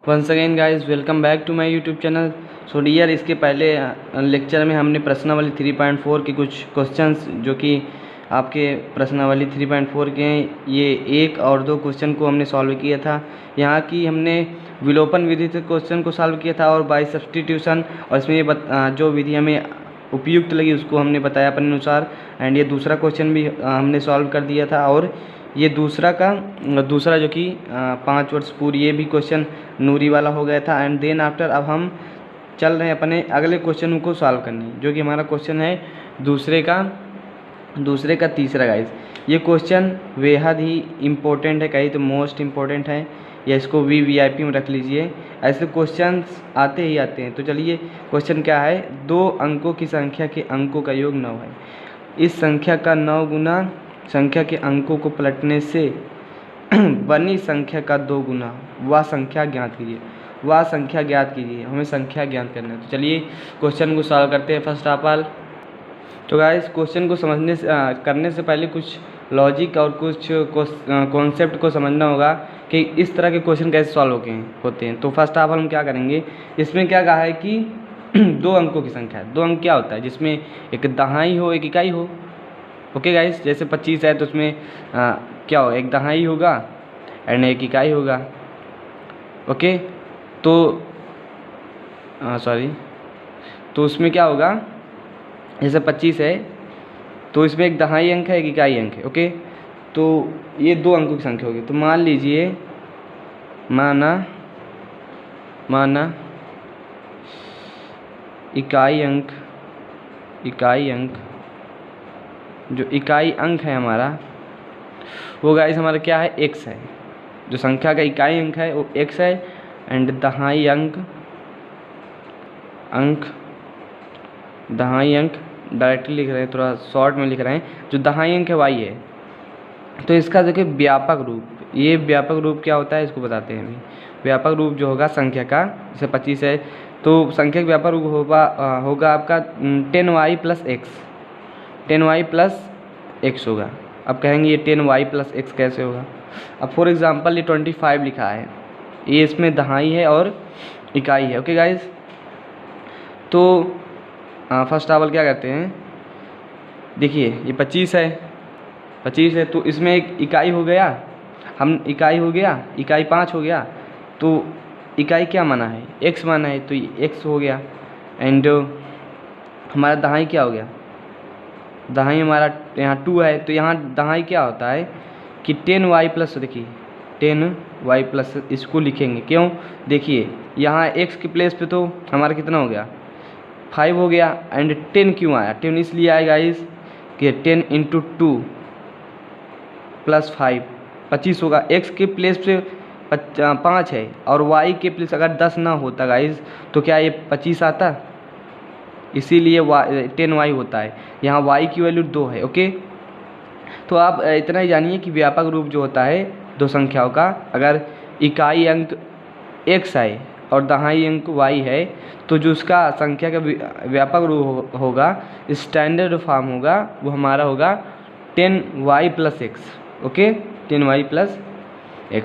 Once again guys, welcome back to my YouTube channel. So dear, इसके पहले lecture में हमने प्रश्नावली 3.4 के कुछ क्वेश्चंस जो कि आपके प्रश्नावली 3.4 के हैं, ये एक और दो क्वेश्चन को हमने सॉल्व किया था। यहाँ की हमने विलोपन विधि से क्वेश्चन को सॉल्व किया था और बाय सब्स्टिट्यूशन, और इसमें ये जो विधि हमें उपयुक्त लगी उसको हमने बताया अपने अनुसार। एंड ये दूसरा क्वेश्चन भी हमने सॉल्व कर दिया था, और ये दूसरा जो कि 5 वर्ष पूर्व ये भी क्वेश्चन नूरी वाला हो गया था। एंड देन आफ्टर अब हम चल रहे हैं अपने अगले क्वेश्चन को सॉल्व करने, जो कि हमारा क्वेश्चन है दूसरे का तीसरा। गाइस, ये क्वेश्चन बेहद ही इम्पोर्टेंट है, कहीं तो मोस्ट इम्पोर्टेंट है, या इसको वीवीआईपी में रख लीजिए। ऐसे क्वेश्चंस आते ही आते हैं। तो चलिए, क्वेश्चन क्या है। 2 अंकों की संख्या के अंकों का योग 9 है। इस संख्या का 9 गुना संख्या के अंकों को पलटने से बनी संख्या का 2 गुना वह संख्या ज्ञात कीजिए। हमें संख्या ज्ञात करना है। तो चलिए क्वेश्चन को सॉल्व करते हैं फर्स्ट ऑफ ऑल। तो गाइस, क्वेश्चन को करने से पहले कुछ लॉजिक और कुछ कॉन्सेप्ट को समझना होगा कि इस तरह के क्वेश्चन कैसे सॉल्व होते हैं। तो फर्स्ट ऑफ ऑल हम क्या करेंगे, इसमें क्या कहा है कि 2 अंकों की संख्या है। 2 अंक क्या होता है, जिसमें एक दहाई हो एक इकाई हो। ओके गाइस, जैसे 25 है तो उसमें क्या हो, एक दहाई होगा एंड एक इकाई होगा। ओके, तो तो उसमें क्या होगा, जैसे 25 है तो इसमें एक दहाई अंक है एक इकाई अंक है। ओके, तो ये 2 अंकों की संख्या होगी। तो मान लीजिए, माना इकाई अंक जो इकाई अंक है हमारा, वो गाइस हमारा क्या है, x है। जो संख्या का इकाई अंक है वो x है। एंड दहाई अंक डायरेक्टली लिख रहे हैं, थोड़ा शॉर्ट में लिख रहे हैं, जो दहाई अंक है y है। तो इसका देखिए व्यापक रूप, ये व्यापक रूप क्या होता है इसको बताते हैं अभी। व्यापक रूप जो होगा संख्या का, जैसे 25 है तो संख्या का व्यापक रूप होगा आपका 10y प्लस x होगा। अब कहेंगे ये 10y प्लस x कैसे होगा। अब फॉर एग्जांपल ये 25 लिखा है, ये इसमें दहाई है और इकाई है। ओके गाइस, तो फर्स्ट ऑफ ऑल क्या करते हैं, देखिए ये 25 है तो इसमें एक इकाई हो गया, इकाई 5 हो गया। तो इकाई क्या माना है, x माना है, तो ये x हो गया। एंड हमारा दहाई क्या हो गया, दहाई हमारा यहाँ 2 है, तो यहाँ दहाई क्या होता है कि 10y प्लस, देखिए 10y प्लस, इसको लिखेंगे क्यों, देखिए यहाँ x की प्लेस पे तो हमारा कितना हो गया, 5 हो गया। एंड 10 क्यों आया, 10 इसलिए आएगा इस कि 10 इंटू 2 प्लस 5 25 होगा। x के प्लेस पे 5 है और y के प्लेस अगर 10 ना होता गाइस तो क्या ये 25 आता, इसीलिए 10y होता है। यहाँ y की वैल्यू 2 है। ओके, तो आप इतना ही जानिए कि व्यापक रूप जो होता है 2 संख्याओं का, अगर इकाई अंक x है और दहाई अंक y है, तो जो उसका संख्या का व्यापक रूप होगा, स्टैंडर्ड फॉर्म होगा, वो हमारा होगा 10y plus x। Okay, 10y plus x।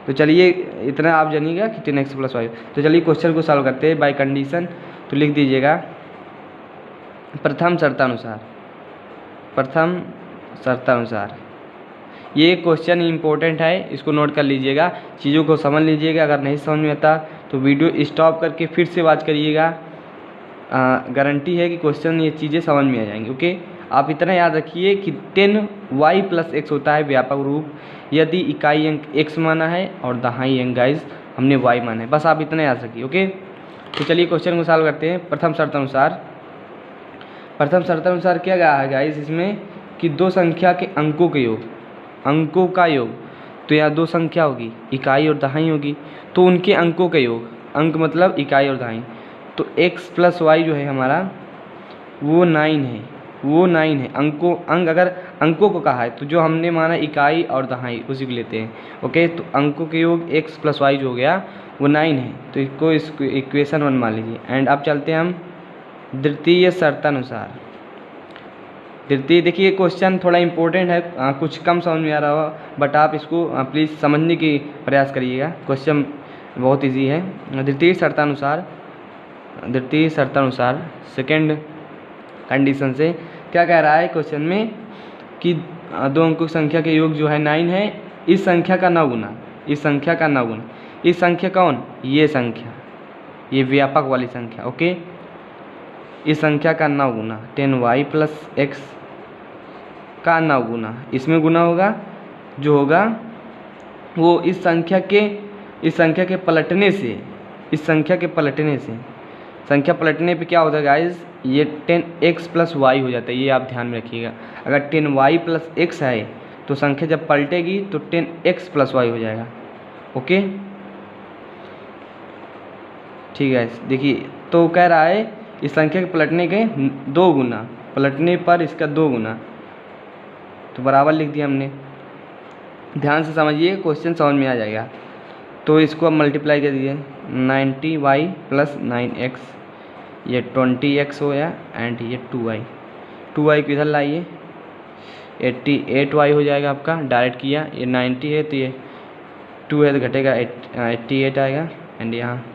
तो चलिए इतना आप जानिएगा कि 10x प्लस y। तो चलिए क्वेश्चन को सॉल्व करते हैं बाय कंडीशन। तो लिख दीजिएगा प्रथम शर्तानुसार। ये क्वेश्चन इम्पोर्टेंट है, इसको नोट कर लीजिएगा, चीज़ों को समझ लीजिएगा। अगर नहीं समझ में आता तो वीडियो स्टॉप करके फिर से वॉच करिएगा। गारंटी है कि क्वेश्चन ये चीज़ें समझ में आ जाएंगी। ओके, आप इतना याद रखिए कि 10y प्लस x होता है व्यापक रूप यदि इकाई अंक x माना है और दहाई अंक गाइस हमने y माना है। बस आप इतना याद रखिए। ओके, तो चलिए क्वेश्चन को सॉल्व करते हैं। प्रथम शर्तानुसार क्या कहा है गाइस इसमें कि 2 संख्या के अंकों का योग, तो यहाँ 2 संख्या होगी, इकाई और दहाई होगी, तो उनके अंकों का योग, अंक मतलब इकाई और दहाई, तो x प्लस वाई जो है हमारा वो 9 है। अंक अगर अंकों को कहा है तो जो हमने माना इकाई और दहाई उसी को लेते हैं। ओके, तो अंकों के योग x प्लस वाई जो हो गया वो 9 है, तो इसको इक्वेशन 1 मान लीजिए। एंड अब चलते हैं हम द्वितीय शर्तानुसार। देखिए क्वेश्चन थोड़ा इम्पोर्टेंट है, कुछ कम समझ में आ रहा हो, बट आप इसको प्लीज़ समझने की प्रयास करिएगा। क्वेश्चन बहुत इजी है। द्वितीय शर्तानुसार सेकंड कंडीशन से क्या कह रहा है क्वेश्चन में कि दो अंकों की संख्या के योग जो है 9 है, इस संख्या का 9 गुना, इस संख्या कौन, ये संख्या, ये व्यापक वाली संख्या, ओके। इस संख्या का 9 गुना 10y प्लस x का 9 गुना, इसमें गुना होगा, जो होगा वो इस संख्या के पलटने से, संख्या पलटने पे क्या होता है गाइस, ये 10x प्लस y हो जाता है। ये आप ध्यान में रखिएगा, अगर 10y प्लस x है तो संख्या जब पलटेगी तो 10x प्लस y हो जाएगा, ओके। ठीक है, देखिए तो कह रहा है इस संख्या के पलटने के 2 गुना, पलटने पर इसका 2 गुना, तो बराबर लिख दिया हमने। ध्यान से समझिए, क्वेश्चन समझ में आ जाएगा। तो इसको अब मल्टीप्लाई कर दीजिए, 90y प्लस 9x, ये 20x हो गया, एंड ये 2y को इधर लाइए, 88y हो जाएगा आपका, डायरेक्ट किया, ये 90 है तो ये 2 है तो घटेगा 88 आएगा, एंड यहाँ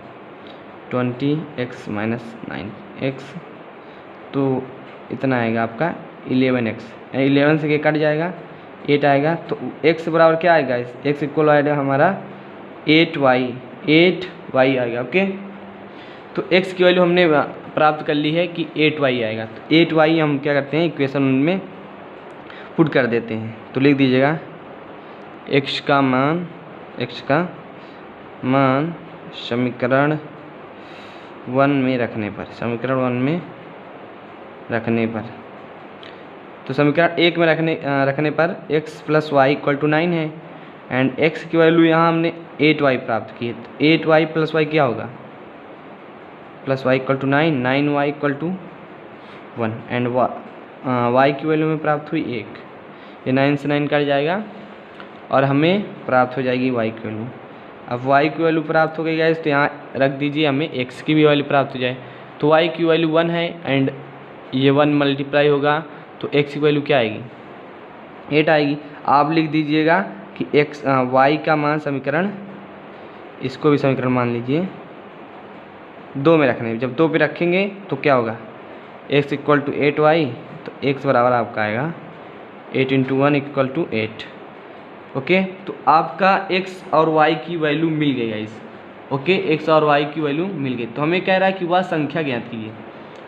20x माइनस 9x, तो इतना आएगा आपका 11x, 11 से कट जाएगा, 8 आएगा, तो x बराबर क्या आएगा, x इक्वल आएगा हमारा 8y आएगा, ओके। तो x की वैल्यू हमने प्राप्त कर ली है कि 8y आएगा, तो 8y हम क्या करते हैं, इक्वेशन में पुट कर देते हैं। तो लिख दीजिएगा x का मान समीकरण 1 में रखने पर, तो समीकरण 1 में रखने पर x plus y equal to 9 है, एंड x की वैल्यू यहाँ हमने 8y प्राप्त की है, तो 8y प्लस वाई क्या होगा, plus y equal to 9, 9y equal to 1, and y की वैल्यू में प्राप्त हुई 1, ये 9 से 9 कट जाएगा और हमें प्राप्त हो जाएगी y की वैल्यू। अब y की वैल्यू प्राप्त हो गई गाइस, तो यहाँ रख दीजिए, हमें x की भी वैल्यू प्राप्त हो जाए, तो y की वैल्यू 1 है, एंड ये 1 मल्टीप्लाई होगा तो x की वैल्यू क्या आएगी, 8 आएगी। आप लिख दीजिएगा कि y का मान समीकरण, इसको भी समीकरण मान लीजिए 2 में रखने, जब 2 पे रखेंगे तो क्या होगा, x इक्वल टू 8y, तो x बराबर आपका आएगा 8 इंटू 1 इक्वल टू 8, ओके। तो आपका x और y की वैल्यू मिल गई गाइस, ओके, x और y की वैल्यू मिल गई। तो हमें कह रहा है कि वह संख्या ज्ञात कीजिए,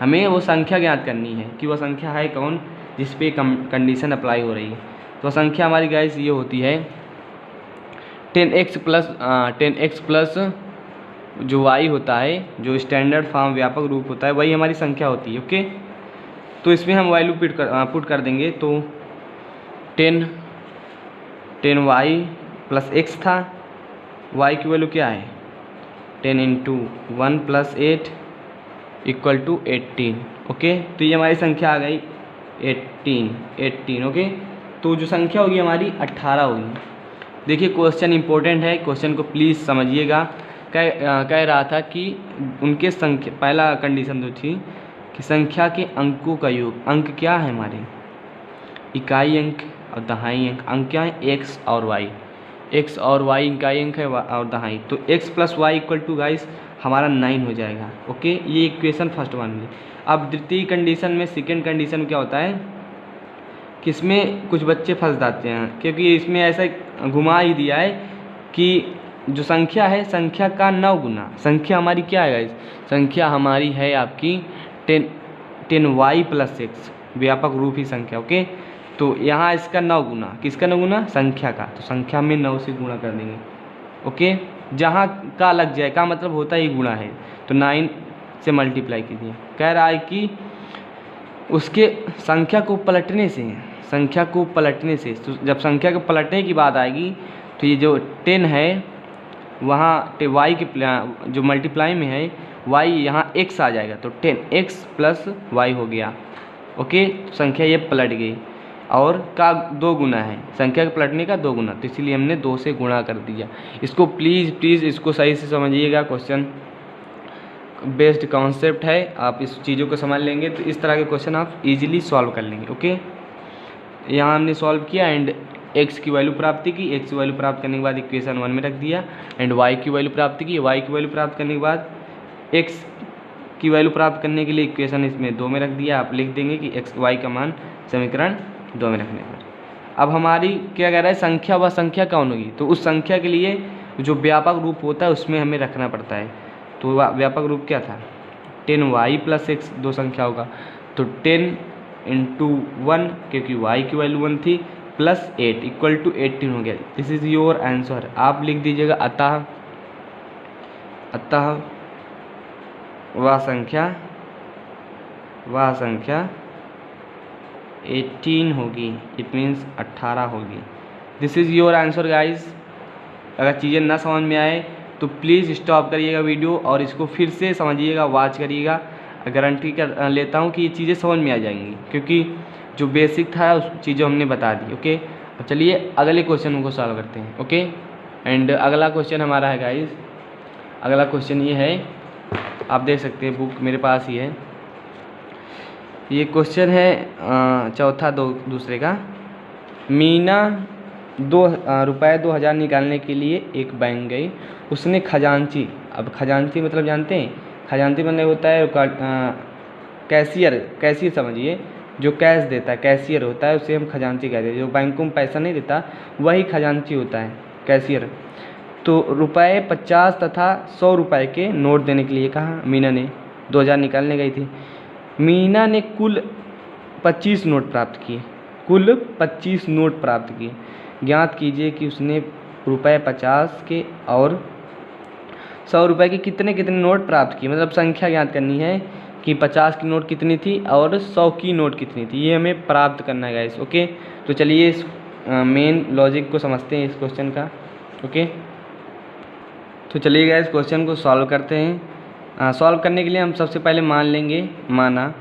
हमें वो संख्या ज्ञात करनी है कि वह संख्या है कौन जिस पे कंडीशन अप्लाई हो रही है। तो संख्या हमारी गाइस ये होती है 10x प्लस जो y होता है, जो स्टैंडर्ड फॉर्म व्यापक रूप होता है, वही हमारी संख्या होती है, ओके। तो इसमें हम वैल्यू पुट कर देंगे, तो 10y प्लस x था, y की वैल्यू क्या है 10 into 1 plus 8 equal to 18, okay. तो ये हमारी संख्या आ गई 18, ओके। तो जो संख्या होगी हमारी 18 होगी। देखिए क्वेश्चन इंपॉर्टेंट है, क्वेश्चन को प्लीज़ समझिएगा। कह रहा था कि उनके संख्या, पहला कंडीशन जो थी कि संख्या के अंकों का योग, अंक क्या है हमारे, इकाई अंक और दहाई अंक। अंक क्या है, x और y इकाई अंक है और दहाई, तो x plus y equal to guys हमारा 9 हो जाएगा, ओके। ये इक्वेशन फर्स्ट मान ली। अब द्वितीय कंडीशन में, सेकेंड कंडीशन क्या होता है कि इसमें कुछ बच्चे फंस जाते हैं, क्योंकि इसमें ऐसा घुमा ही दिया है कि जो संख्या है, संख्या का 9 गुना, संख्या हमारी क्या है गाइस, संख्या हमारी है आपकी 10y प्लस x, व्यापक रूप ही संख्या, ओके। तो यहाँ इसका 9 गुना, किसका 9 गुना, संख्या का, तो संख्या में 9 से गुणा कर देंगे, ओके। जहाँ का लग जाए, का मतलब होता ही गुणा है, तो 9 से मल्टीप्लाई कीजिए। कह रहा है कि उसके संख्या को पलटने से, जब संख्या को पलटने की बात आएगी तो ये जो 10 है वहाँ y के जो मल्टीप्लाई में है y, यहाँ x आ जाएगा, तो 10x प्लस y हो गया, ओके। संख्या ये पलट गई, और का 2 गुना है, संख्या के पलटने का 2 गुना, तो इसीलिए हमने 2 से गुणा कर दिया। इसको प्लीज़ इसको सही से समझिएगा, क्वेश्चन बेस्ड कॉन्सेप्ट है, आप इस चीज़ों को समझ लेंगे तो इस तरह के क्वेश्चन आप इजीली सॉल्व कर लेंगे, ओके। यहाँ हमने सॉल्व किया, एंड एक्स की वैल्यू प्राप्ति की, एक्स की वैल्यू प्राप्त करने के बाद इक्वेशन 1 में रख दिया, एंड वाई की वैल्यू प्राप्त की, वाई की वैल्यू प्राप्त करने के बाद एक्स की वैल्यू प्राप्त करने के लिए इक्वेशन इसमें 2 में रख दिया। आप लिख देंगे कि एक्स वाई का मान समीकरण 2 में रखने पर। अब हमारी क्या कह रहा है, संख्या व संख्या कौन होगी, तो उस संख्या के लिए जो व्यापक रूप होता है उसमें हमें रखना पड़ता है। तो व्यापक रूप क्या था, 10y + x, दो संख्या होगा तो 10 × 1 क्योंकि y की वैल्यू 1 थी प्लस 8 = 18 हो गया। This is your answer. आप लिख दीजिएगा अतः वह संख्या 18 होगी, इट मीन्स 18 होगी। This is your answer guys. अगर चीज़ें ना समझ में आए तो प्लीज़ स्टॉप करिएगा वीडियो और इसको फिर से समझिएगा, वॉच करिएगा। गारंटी कर लेता हूँ कि ये चीज़ें समझ में आ जाएंगी, क्योंकि जो बेसिक था उस चीज़ें हमने बता दी। ओके, अब चलिए अगले क्वेश्चन को सॉल्व करते हैं। ओके, एंड अगला क्वेश्चन हमारा है गाइज, अगला क्वेश्चन ये है, आप देख सकते हैं बुक मेरे पास ही है। ये क्वेश्चन है चौथा दूसरे का। मीना रुपये 2000 निकालने के लिए एक बैंक गई। उसने खजांची, अब खजांची मतलब जानते हैं, खजांची मतलब होता है कैशियर समझिए, जो कैश देता है कैशियर होता है, उसे हम खजांची कहते हैं। जो बैंकों में पैसा नहीं देता वही खजांची होता है, कैशियर। तो रुपये 50 तथा 100 रुपये के नोट देने के लिए कहा। मीना ने 2000 निकालने गई थी। मीना ने कुल 25 नोट प्राप्त किए, कुल 25 नोट प्राप्त किए। ज्ञात कीजिए कि उसने रुपये 50 के और 100 रुपये के कितने कितने नोट प्राप्त किए। मतलब संख्या ज्ञात करनी है कि 50 की नोट कितनी थी और 100 की नोट कितनी थी, ये हमें प्राप्त करना है गाइस। ओके, तो चलिए इस मेन लॉजिक को समझते हैं इस क्वेश्चन का। ओके, तो चलिए गाइस क्वेश्चन को सॉल्व करते हैं। सॉल्व करने के लिए हम सबसे पहले मान लेंगे, माना।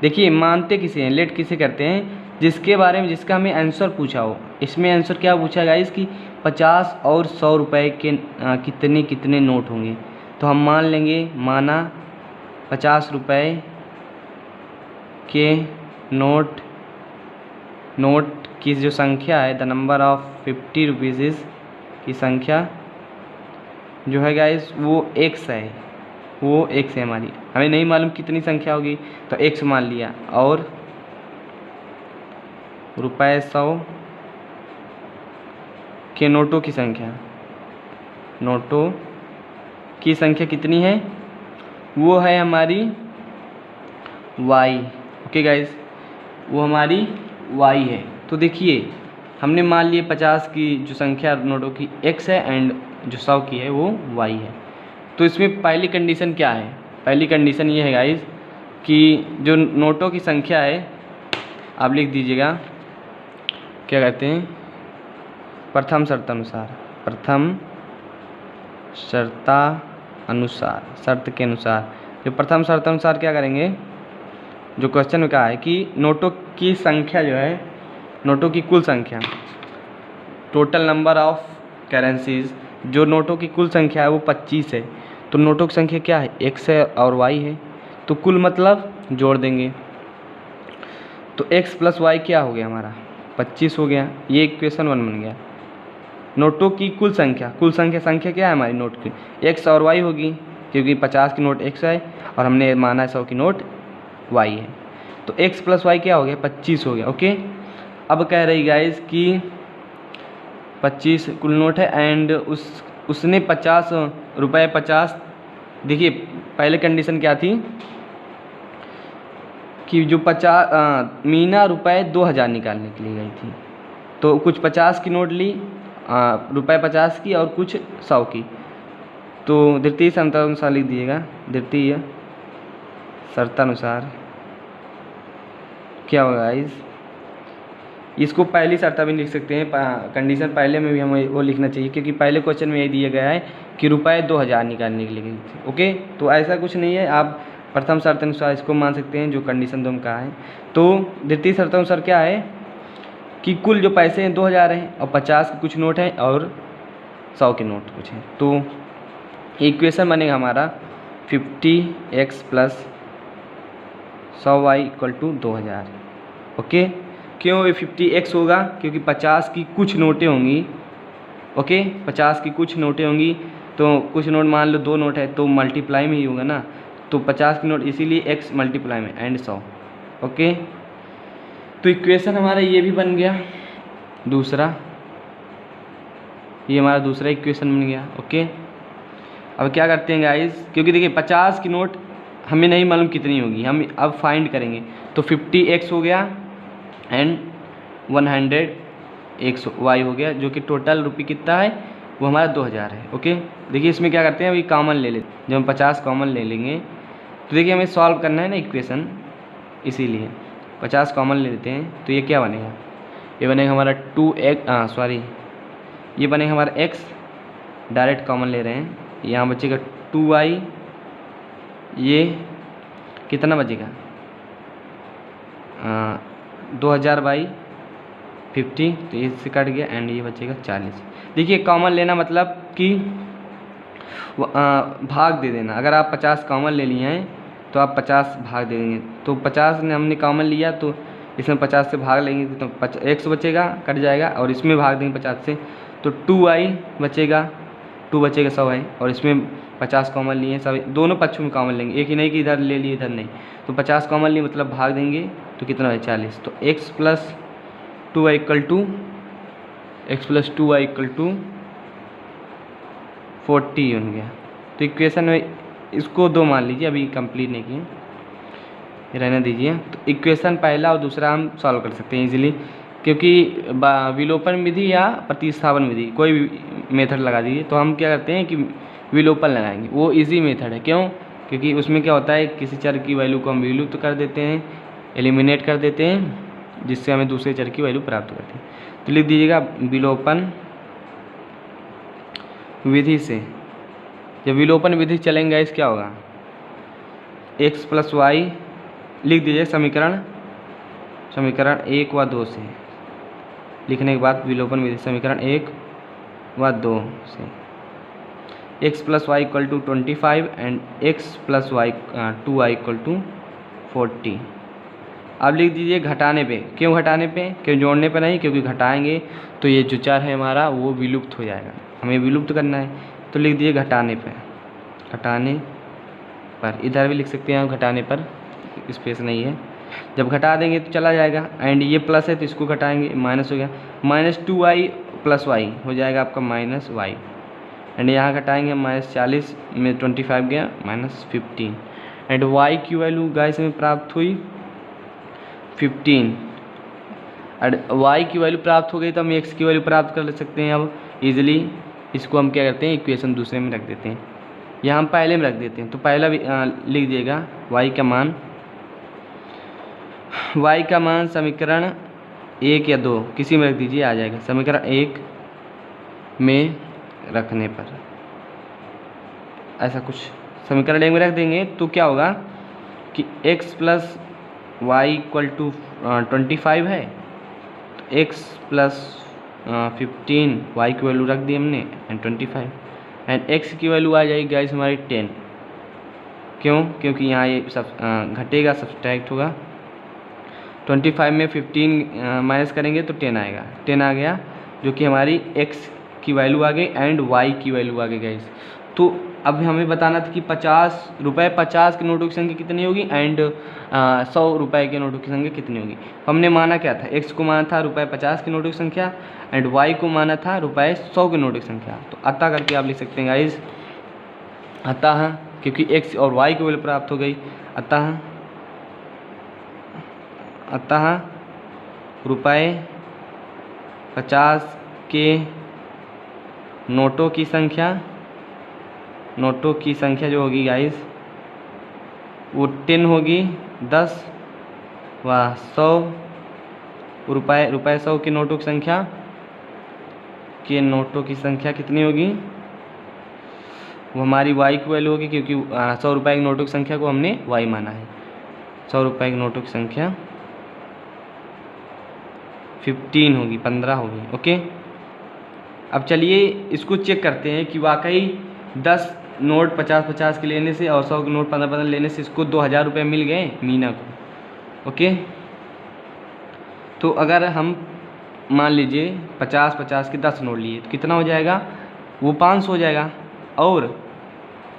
देखिए मानते किसे हैं, लेट किसे करते हैं, जिसके बारे में जिसका हमें आंसर पूछा हो। इसमें आंसर क्या पूछा गाइस कि 50 और 100 रुपये के कितने कितने नोट होंगे। तो हम मान लेंगे, माना 50 रुपये के नोट की जो संख्या है, द नंबर ऑफ 50 रुपीज़ की संख्या जो है गाइस वो x है, वो x है हमारी। हमें नहीं मालूम कितनी संख्या होगी तो x मान लिया। और रुपये 100 के नोटों की संख्या कितनी है, वो है हमारी y। ओके गाइस, वो हमारी y है। तो देखिए हमने मान लिए 50 की जो संख्या नोटों की x है एंड जो 100 की है वो y है। तो इसमें पहली कंडीशन क्या है, पहली कंडीशन ये है गाइस कि जो नोटों की संख्या है, आप लिख दीजिएगा क्या कहते हैं, प्रथम शर्त के अनुसार। जो प्रथम शर्त अनुसार क्या करेंगे, जो क्वेश्चन में कहा है कि नोटों की संख्या जो है, नोटों की कुल संख्या, टोटल नंबर ऑफ करेंसीज, जो नोटों की कुल संख्या है वो 25 है। तो नोटों की संख्या क्या है, x है और y है। तो कुल मतलब जोड़ देंगे तो x + y क्या हो गया हमारा 25 हो गया। ये इक्वेशन 1 बन गया। नोटों की कुल संख्या क्या है हमारी नोट की, x और y होगी, क्योंकि 50 की नोट x है और हमने माना 100 की नोट y है। तो x + y क्या हो गया 25 हो गया। ओके, अब कह रही गाइस कि 25 कुल नोट है एंड उसने 50 रुपये 50। देखिए पहले कंडीशन क्या थी कि जो मीना रुपये 2000 निकालने के लिए गई थी, तो कुछ 50 की नोट ली, रुपये 50 की और कुछ 100 की। तो द्वितीय शर्तानुसार लिख दिएगा, द्वितीय शर्तानुसार क्या होगा इस, इसको पहली शर्ता भी लिख सकते हैं, कंडीशन पहले में भी हमें वो लिखना चाहिए, क्योंकि पहले क्वेश्चन में यही दिया गया है कि रुपये 2000 निकालने के लिए गई थी। ओके, तो ऐसा कुछ नहीं है, आप प्रथम शर्त अनुसार इसको मान सकते हैं, जो कंडीशन 2 में कहा है। तो द्वितीय शर्त अनुसार क्या है कि कुल जो पैसे हैं 2000 हैं और 50 के कुछ नोट हैं और 100 के नोट कुछ हैं। तो इक्वेशन बनेगा हमारा 50x + 100y = 2000। ओके, क्यों ये 50x होगा? क्योंकि 50 की कुछ नोटें होंगी, ओके, 50 की कुछ नोटें होंगी, तो कुछ नोट मान लो 2 नोट है तो मल्टीप्लाई में ही होगा ना, तो 50 की नोट इसीलिए x मल्टीप्लाई में एंड 100, ओके। तो इक्वेशन हमारा ये भी बन गया दूसरा, ये हमारा दूसरा इक्वेशन बन गया, ओके। अब क्या करते हैं गाइस, क्योंकि देखिए 50 की नोट हमें नहीं मालूम कितनी होगी, हम अब फाइंड करेंगे, तो 50x हो गया एंड 100x y हो गया, जो कि टोटल रुपये कितना है वो हमारा 2000 है, ओके। देखिए इसमें क्या करते हैं, अभी कॉमन ले लेते हैं, जब हम 50 कॉमन ले लेंगे तो देखिए हमें सॉल्व करना है ना इक्वेशन, इसीलिए 50 कॉमन ले लेते हैं, तो ये क्या बनेगा, ये बनेगा हमारा 2x, ये बनेगा हमारा x, डायरेक्ट कॉमन ले रहे हैं, यहाँ बचेगा 2y, ये कितना बचेगा 2000/50, तो इससे कट गया एंड ये बचेगा 40। देखिए कॉमन लेना मतलब कि भाग दे देना, अगर आप 50 कॉमन ले लिए हैं तो आप 50 भाग दे देंगे, तो 50 ने हमने कॉमन लिया तो इसमें 50 से भाग लेंगे तो 100 बचेगा, कट जाएगा, और इसमें भाग देंगे 50 से तो 2y बचेगा, 2 बचेगा 100 है, और इसमें 50 कॉमन लिए सब दोनों पक्षों में कॉमन लेंगे, एक ही नहीं कि इधर ले लिए इधर नहीं, तो 50 कॉमन लिए मतलब भाग देंगे तो कितना है 40, तो x + 2y = 40 बन गया। तो इक्वेशन में इसको 2 मान लीजिए, अभी कंप्लीट नहीं किए, रहने दीजिए। तो इक्वेशन पहला और दूसरा हम सॉल्व कर सकते हैं इजीली, क्योंकि विलोपन विधि या प्रतिस्थापन विधि कोई भी मेथड लगा दीजिए, तो हम क्या करते हैं कि विलोपन लगाएंगे, वो इजी मेथड है। क्यों? क्योंकि उसमें क्या होता है, किसी चर की वैल्यू को हम विलुप्त कर देते हैं, एलिमिनेट कर देते हैं, जिससे हमें दूसरे चर की वैल्यू प्राप्त करते हैं। तो लिख दीजिएगा विलोपन विधि से, जब विलोपन विधि चलेंगे इस क्या होगा, x + y लिख दीजिए समीकरण 1 व 2 से, लिखने के बाद विलोपन विधि समीकरण 1 व 2 से x + y = 25 and x + y 2y = 40। अब लिख दीजिए घटाने पे, क्यों घटाने पे, क्यों जोड़ने पे नहीं, क्योंकि घटाएंगे तो ये जो चर है हमारा वो विलुप्त हो जाएगा, हमें विलुप्त करना है, तो लिख दीजिए घटाने पे, घटाने पर, इधर भी लिख सकते हैं आप घटाने पर, स्पेस नहीं है, जब घटा देंगे तो चला जाएगा, एंड ये प्लस है तो इसको घटाएंगे, माइनस हो गया, -2y + y हो जाएगा आपका -y, एंड यहाँ घटाएंगे -40 में 25 गया -15, एंड y की वैल्यू गाइस में प्राप्त हुई 15, और y की वैल्यू प्राप्त हो गई तो हम x की वैल्यू प्राप्त कर सकते हैं। अब इजीली इसको हम क्या करते हैं, इक्वेशन दूसरे में रख देते हैं, यहाँ हम पहले में रख देते हैं, तो पहला भी लिख दिएगा y का मान समीकरण 1 या 2 किसी में रख दीजिए, आ जाएगा समीकरण 1 में रखने पर, ऐसा कुछ समीकरण 1 में रख देंगे तो क्या होगा कि x + y = 25 है, तो x + 15 y की वैल्यू रख दी हमने एंड 25, एंड x की वैल्यू आ जाएगी गाइस हमारी 10। क्यों? क्योंकि यहाँ ये सब घटेगा, सब्सट्रैक्ट होगा, 25 में 15 माइनस करेंगे तो 10 आएगा, 10 आ गया, जो कि हमारी x की वैल्यू आ गई एंड y की वैल्यू आ गई गाइस। तो अब हमें बताना था कि 50 रुपये 50 के नोटों की संख्या कितनी होगी एंड 100 रुपये के नोटों की संख्या कितनी होगी। हमने माना क्या था, x को माना था ₹50 के नोटों की संख्या एंड y को माना था ₹100 के नोटों की संख्या। तो अतः करके आप लिख सकते हैं गाइस, अतः क्योंकि x और y की वैल्यू प्राप्त हो गई, अतः ₹50 के नोटों की संख्या जो होगी गाइस वो 10 होगी, 10 व 100 रुपये 100 के नोटों की संख्या कितनी होगी, वो हमारी y की वैल्यू होगी, क्योंकि 100 रुपये के नोटों की संख्या को हमने y माना है। 100 रुपये के नोटों की संख्या 15 होगी, 15 होगी, ओके। अब चलिए इसको चेक करते हैं कि वाकई 10 नोट 50-50 के लेने से और 100 के नोट 15-15 लेने से इसको 2000 रुपये मिल गए मीना को, ओके। तो अगर हम मान लीजिए 50-50 के 10 नोट लिए तो कितना हो जाएगा, वो 500 हो जाएगा। और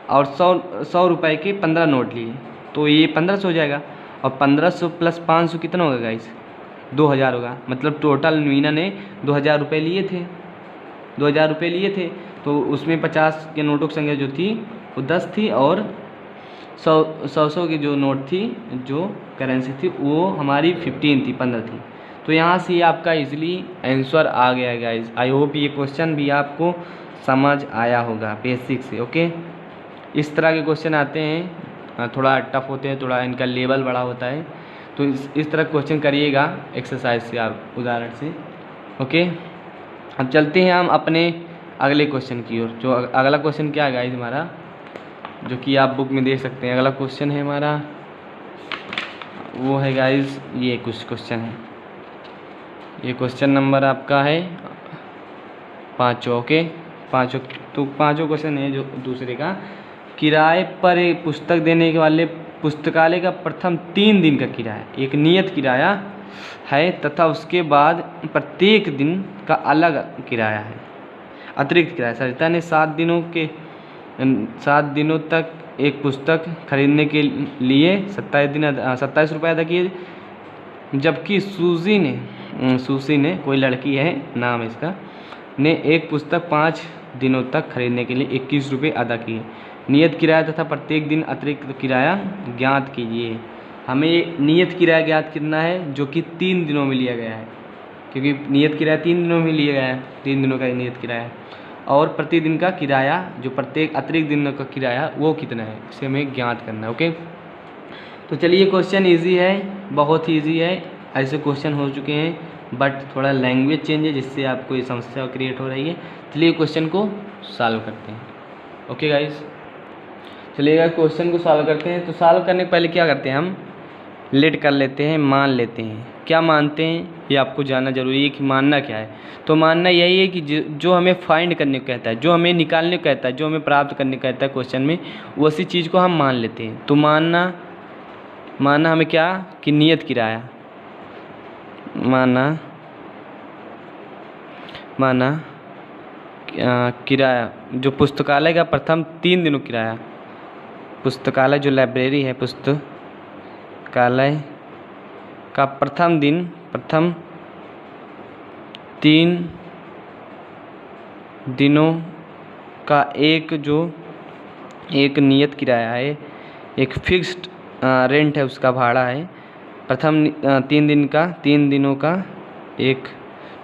100 रुपये के 15 नोट लिए तो ये 1500 हो जाएगा। और 1500 प्लस 500 कितना होगा गाइस, 2000 होगा। मतलब टोटल मीना ने 2000 रुपये लिए थे, 2000 रुपये लिए थे। तो उसमें 50 के नोटों की संख्या जो थी वो 10 थी, और 100 की जो नोट थी, जो करेंसी थी, वो हमारी 15 थी, 15 थी। तो यहाँ से आपका इजीली आंसर आ गया है गाइस। आई होप ये क्वेश्चन भी आपको समझ आया होगा बेसिक से। ओके, इस तरह के क्वेश्चन आते हैं, थोड़ा टफ होते हैं, थोड़ा इनका लेवल बड़ा होता है। तो इस तरह क्वेश्चन करिएगा एक्सरसाइज से, आप उदाहरण से। ओके, अब चलते हैं हम अपने अगले क्वेश्चन की ओर। जो अगला क्वेश्चन क्या है गाइस हमारा, जो कि आप बुक में देख सकते हैं। अगला क्वेश्चन है हमारा, वो है गाइस ये कुछ क्वेश्चन है। ये क्वेश्चन नंबर आपका है 5। ओके, 5। तो 5 क्वेश्चन है जो दूसरे का, किराए पर एक पुस्तक देने के वाले पुस्तकालय का प्रथम 3 दिन का किराया एक नियत किराया है तथा उसके बाद प्रत्येक दिन का अलग किराया है, अतिरिक्त किराया। सरिता ने 7 दिनों तक एक पुस्तक खरीदने के लिए 27 रुपये अदा किए, जबकि सूसी ने कोई लड़की है, नाम है इसका, ने एक पुस्तक 5 दिनों तक खरीदने के लिए 21 रुपये अदा किए। नियत किराया तथा प्रत्येक दिन अतिरिक्त किराया ज्ञात कीजिए। हमें नियत किराया ज्ञात करना है जो कि 3 दिनों में लिया गया है, क्योंकि नियत किराया 3 दिनों में लिया गया है, 3 दिनों का नियत किराया। और प्रतिदिन का किराया, जो प्रत्येक अतिरिक्त दिनों का किराया, वो कितना है, इसे हमें ज्ञात करना है। ओके, तो चलिए क्वेश्चन ईजी है, बहुत ही ईजी है। ऐसे क्वेश्चन हो चुके हैं, बट थोड़ा लैंग्वेज चेंज है जिससे आपको ये समस्या क्रिएट हो रही है। चलिए क्वेश्चन को सॉल्व करते हैं। ओके गाइस, चलिएगा क्वेश्चन को सॉल्व करते हैं। तो सॉल्व करने के पहले क्या करते हैं, हम लेट कर लेते हैं, मान लेते हैं। क्या मानते हैं ये आपको जानना जरूरी है कि मानना क्या है। तो मानना यही है कि जो हमें फाइंड करने को कहता है, जो हमें निकालने को कहता है, जो हमें प्राप्त करने को कहता है क्वेश्चन में, उसी चीज़ को हम मान लेते हैं। तो मानना हमें क्या कि नियत किराया, माना किराया जो पुस्तकालय का प्रथम 3 दिनों किराया, पुस्तकालय जो लाइब्रेरी है, पुस्तकालय का प्रथम 3 दिनों का एक नियत किराया है, एक फिक्स्ड रेंट है, उसका भाड़ा है। प्रथम 3 दिनों का एक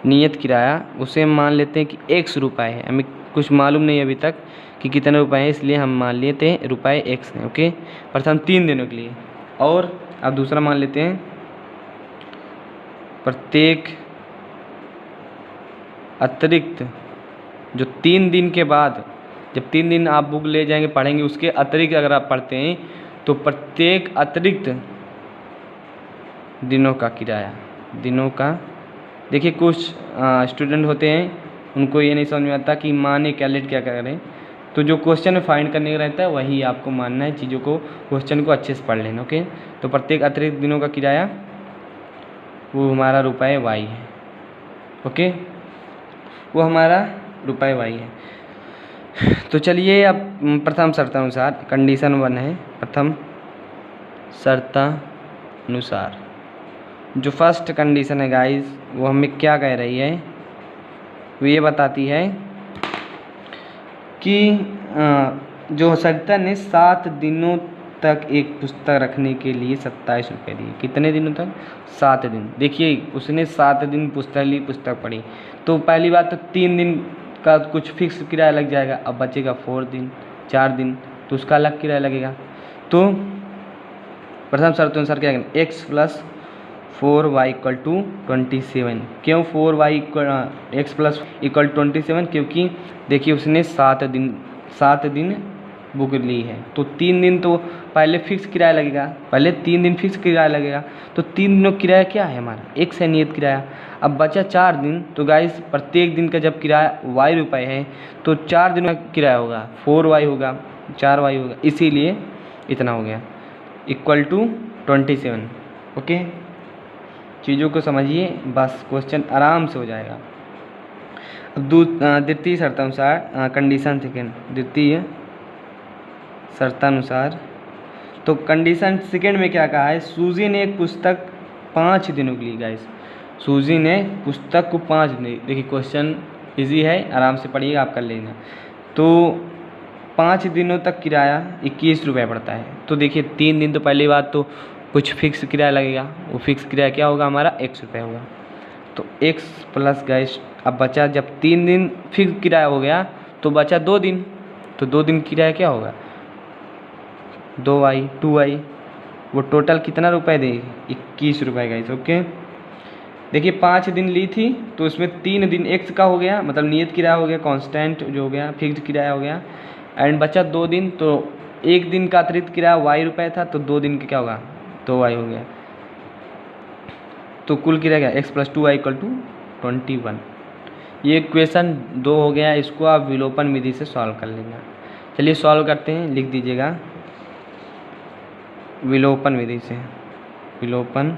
नियत किराया, उसे मान लेते हैं कि x रुपये है। हमें कुछ मालूम नहीं अभी तक कि कितने रुपए हैं, इसलिए हम मान लेते हैं रुपये x हैं। ओके, प्रथम 3 दिनों के लिए। और अब दूसरा मान लेते हैं प्रत्येक अतिरिक्त, जो 3 दिन के बाद, जब 3 दिन आप बुक ले जाएंगे पढ़ेंगे, उसके अतिरिक्त अगर आप पढ़ते हैं तो प्रत्येक अतिरिक्त दिनों का किराया, दिनों का। देखिए कुछ स्टूडेंट होते हैं, उनको ये नहीं समझ में आता कि माने क्या लेट क्या करें। तो जो क्वेश्चन में फाइंड करने का रहता है वही आपको मानना है, चीज़ों को, क्वेश्चन को अच्छे से पढ़ लेना। ओके, तो प्रत्येक अतिरिक्त दिनों का किराया वो हमारा रुपये y है। ओके, वो हमारा रुपये y है। तो चलिए अब प्रथम शर्तानुसार, कंडीशन 1 है, प्रथम शर्तानुसार जो फर्स्ट कंडीशन है गाइस, वो हमें क्या कह रही है, वो ये बताती है कि जो सरिता ने 7 दिनों तक एक पुस्तक रखने के लिए 27 रुपये दिए। कितने दिनों तक? 7 दिन। देखिए उसने 7 दिन पुस्तक पढ़ी, तो पहली बात तो 3 दिन का कुछ फिक्स किराया लग जाएगा। अब बचेगा 4 दिन, तो उसका अलग किराया लगेगा। तो प्रथम शर्त अनुसार क्या करें, x + 4y = 27। क्यों 4y x + = 27? क्योंकि देखिए उसने 7 दिन बुक ली है, तो 3 दिन तो पहले फिक्स किराया लगेगा, पहले 3 दिन फिक्स किराया लगेगा। तो 3 दिनों किराया क्या है हमारा, x है नियत किराया। अब बचा 4 दिन, तो गाइस प्रत्येक दिन का जब किराया y रुपये है, तो 4 दिनों का किराया होगा 4y होगा, 4y होगा, इसीलिए इतना हो गया = 27। ओके, चीज़ों को समझिए, बस क्वेश्चन आराम से हो जाएगा। अब द्वितीय शर्तानुसार कंडीशन सेकेंड, द्वितीय शर्तानुसार तो कंडीशन सेकेंड में क्या कहा है, सूजी ने एक पुस्तक 5 दिनों के लिए, गाइस सूजी ने पुस्तक को 5 दिन, देखिए क्वेश्चन इजी है, आराम से पढ़िएगा, आप कर लेना। तो 5 दिनों तक किराया 21 रुपये पड़ता है। तो देखिए 3 दिन तो पहली बात तो कुछ फिक्स किराया लगेगा, वो फिक्स किराया क्या होगा हमारा, x रुपये होगा। तो x प्लस गाइस, अब बचा जब 3 दिन फिक्स किराया हो गया तो बचा 2 दिन, तो 2 दिन किराया क्या होगा 2y 2y, वो टोटल कितना रुपए देगी 21 रुपये गाइस। ओके, देखिए 5 दिन ली थी तो उसमें 3 दिन x का हो गया, मतलब नियत किराया हो गया, कांस्टेंट जो हो गया, फिक्स्ड किराया हो गया, एंड बचा 2 दिन, तो 1 दिन का अतिरिक्त किराया y रुपये था, तो 2 दिन का क्या होगा 2y हो गया, तो कुल किराया क्या x + 2y = 21। ये इक्वेशन 2 हो गया, इसको आप विलोपन विधि से सॉल्व कर लेंगे। चलिए सॉल्व करते हैं, लिख दीजिएगा विलोपन विधि से, विलोपन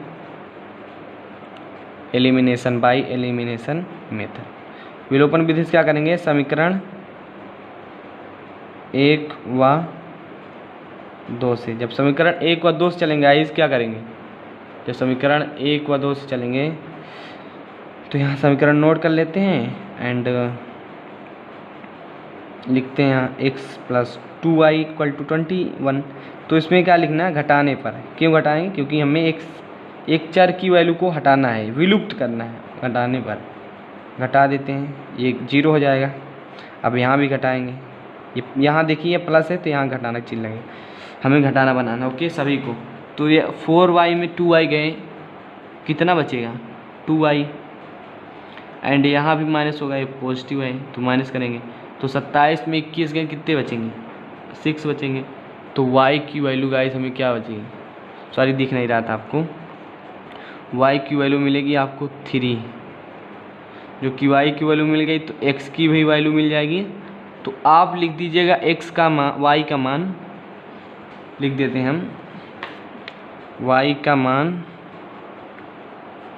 एलिमिनेशन बाय एलिमिनेशन मेथड। विलोपन विधि से क्या करेंगे, समीकरण 1 व 2 से, जब समीकरण 1 व 2 से चलेंगे गाइस क्या करेंगे, जब समीकरण 1 व 2 से चलेंगे तो यहाँ समीकरण नोट कर लेते हैं एंड लिखते हैं यहाँ x + 2y = 21। तो इसमें क्या लिखना है, घटाने पर, क्यों घटाएंगे, क्योंकि हमें एक चर की वैल्यू को हटाना है, विलुप्त करना है, घटाने पर घटा देते हैं, ये 0 हो जाएगा। अब यहाँ भी घटाएंगे, ये यहाँ देखिए प्लस है तो यहाँ घटाना चिन्ह लगेगा, हमें घटाना बनाना। ओके सभी को, तो ये 4y में 2y गए, कितना बचेगा 2y, एंड यहाँ भी माइनस होगा, ये पॉजिटिव है तो माइनस करेंगे, तो 27 में 21 गए, कितने बचेंगे 6 बचेंगे। तो y की वैल्यू गाइस हमें क्या बचेगी, सॉरी दिख नहीं रहा था आपको, y की वैल्यू मिलेगी आपको 3, जो कि y की वैल्यू मिल गई तो x की भी वैल्यू मिल जाएगी। तो आप लिख दीजिएगा x का मान, y का मान लिख देते हैं हम, y का मान,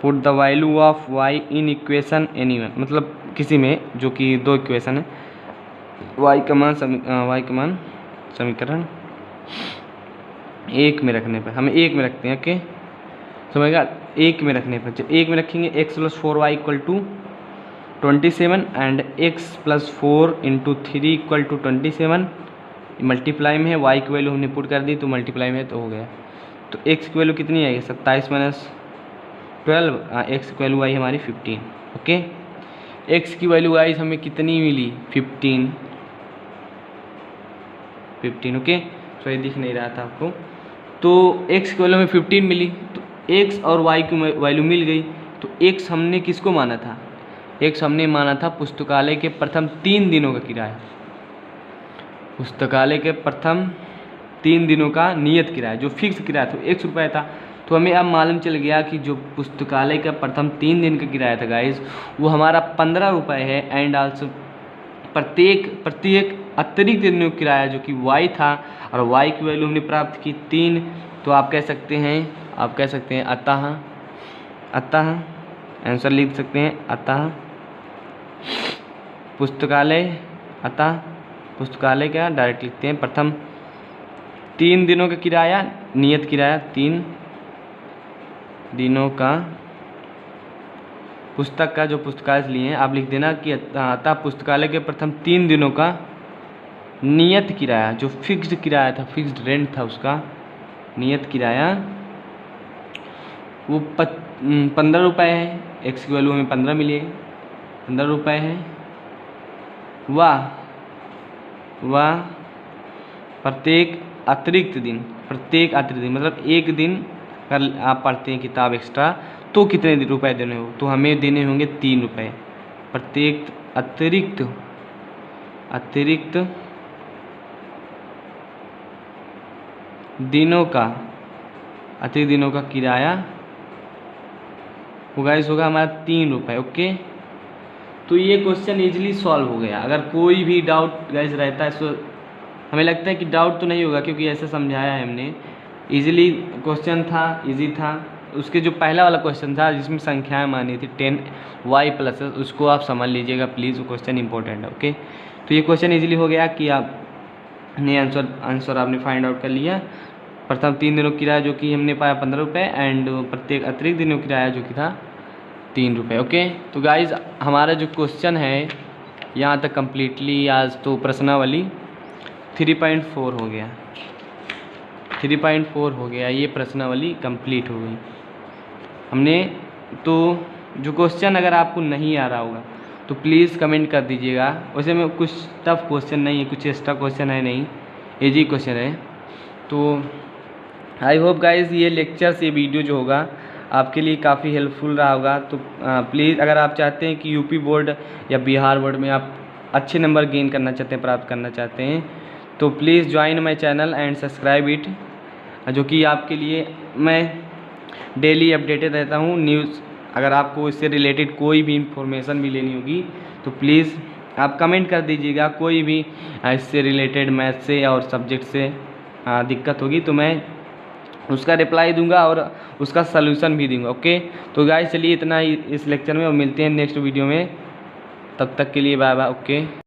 put the value of y in equation anyone, मतलब किसी में जो कि 2 इक्वेशन है, y का मान समीकरण 1 में रखने पर, हमें 1 में रखते हैं, ओके समझेगा, 1 में रखने पर, जब 1 में रखेंगे x + 4y = 27 and x + 4 × 3 = 27, multiply में है, y की वैल्यू हमने पुट कर दी तो मल्टीप्लाई में है तो हो गया। तो x की वैल्यू कितनी आएगी 27 - 12, x की वैल्यू आई हमारी 15। ओके, x की वैल्यू आई हमें कितनी मिली 15। ओके, तो ये दिख नहीं रहा था आपको, तो x की वैल्यू में 15 मिली, तो x और y की वैल्यू मिल गई। तो x हमने किसको माना था, x हमने माना था पुस्तकालय के प्रथम 3 दिनों का किराया, पुस्तकालय के प्रथम 3 दिनों का नियत किराया, जो फिक्स किराया था 1 रुपये था। तो हमें अब मालूम चल गया कि जो पुस्तकालय का प्रथम 3 दिन का किराया था गाइस, वो हमारा 15 रुपये है, एंड आल्सो प्रत्येक अतिरिक्त दिनों का किराया जो कि y था, और y की वैल्यू हमने प्राप्त की 3। तो आप कह सकते हैं अतः आंसर लिख सकते हैं, अतः पुस्तकालय का डायरेक्ट लिखते हैं, प्रथम 3 दिनों का किराया, नियत किराया 3 दिनों का, पुस्तक का जो पुस्तकालय से लिए हैं आप लिख देना कि अतः पुस्तकालय के प्रथम 3 दिनों का नियत किराया, जो फिक्स्ड किराया था, फिक्स्ड रेंट था, उसका नियत किराया वो 15 रुपये है, x की वैल्यू हमें 15 मिली, 15 रुपये है, वाह प्रत्येक अतिरिक्त दिन मतलब 1 दिन अगर आप पढ़ते हैं किताब एक्स्ट्रा तो कितने रुपए देने हो, तो हमें देने होंगे 3 रुपये प्रत्येक अतिरिक्त दिनों का किराया वो गाइस होगा हमारा 3 रुपये। ओके, तो ये क्वेश्चन इजीली सॉल्व हो गया। अगर कोई भी डाउट गाइस रहता है तो हमें लगता है कि डाउट तो नहीं होगा, क्योंकि ऐसे समझाया है हमने, इजीली क्वेश्चन था, इजी था, उसके जो पहला वाला क्वेश्चन था जिसमें संख्याएं मानी थी 10y+, उसको आप समझ लीजिएगा प्लीज़, वो क्वेश्चन इंपॉर्टेंट है। ओके, तो ये क्वेश्चन इजीली हो गया कि आपने आंसर आपने फाइंड आउट कर लिया। प्रथम 3 दिनों किराया जो कि हमने पाया 15 रुपये, एंड प्रत्येक अतिरिक्त दिनों किराया जो कि था 3 रुपये। ओके, तो गाइज हमारा जो क्वेश्चन है यहाँ तक कम्प्लीटली आज तो प्रश्नावली 3.4 हो गया, 3.4 हो गया, ये प्रश्नावली कंप्लीट हो गई हमने। तो जो क्वेश्चन अगर आपको नहीं आ रहा होगा तो प्लीज़ कमेंट कर दीजिएगा। वैसे में कुछ टफ क्वेश्चन नहीं है, कुछ एक्स्ट्रा क्वेश्चन है नहीं, इजी क्वेश्चन है। तो आई होप गाइज़ ये लेक्चर्स, ये वीडियो जो होगा आपके लिए काफ़ी हेल्पफुल रहा होगा। तो प्लीज़ अगर आप चाहते हैं कि यूपी बोर्ड या बिहार बोर्ड में आप अच्छे नंबर गेन करना चाहते हैं, प्राप्त करना चाहते हैं, तो please join my channel and subscribe it, जो कि आपके लिए मैं डेली अपडेटेड रहता हूँ न्यूज़। अगर आपको इससे रिलेटेड कोई भी इंफॉर्मेशन भी लेनी होगी तो प्लीज़ आप कमेंट कर दीजिएगा। कोई भी इससे रिलेटेड मैथ से और सब्जेक्ट से दिक्कत होगी तो मैं उसका रिप्लाई दूंगा और उसका सलूशन भी दूंगा। ओके, तो गाइस चलिए इतना ही इस लेक्चर में, और मिलते हैं नेक्स्ट वीडियो में। तब तक के लिए बाय बाय। ओके।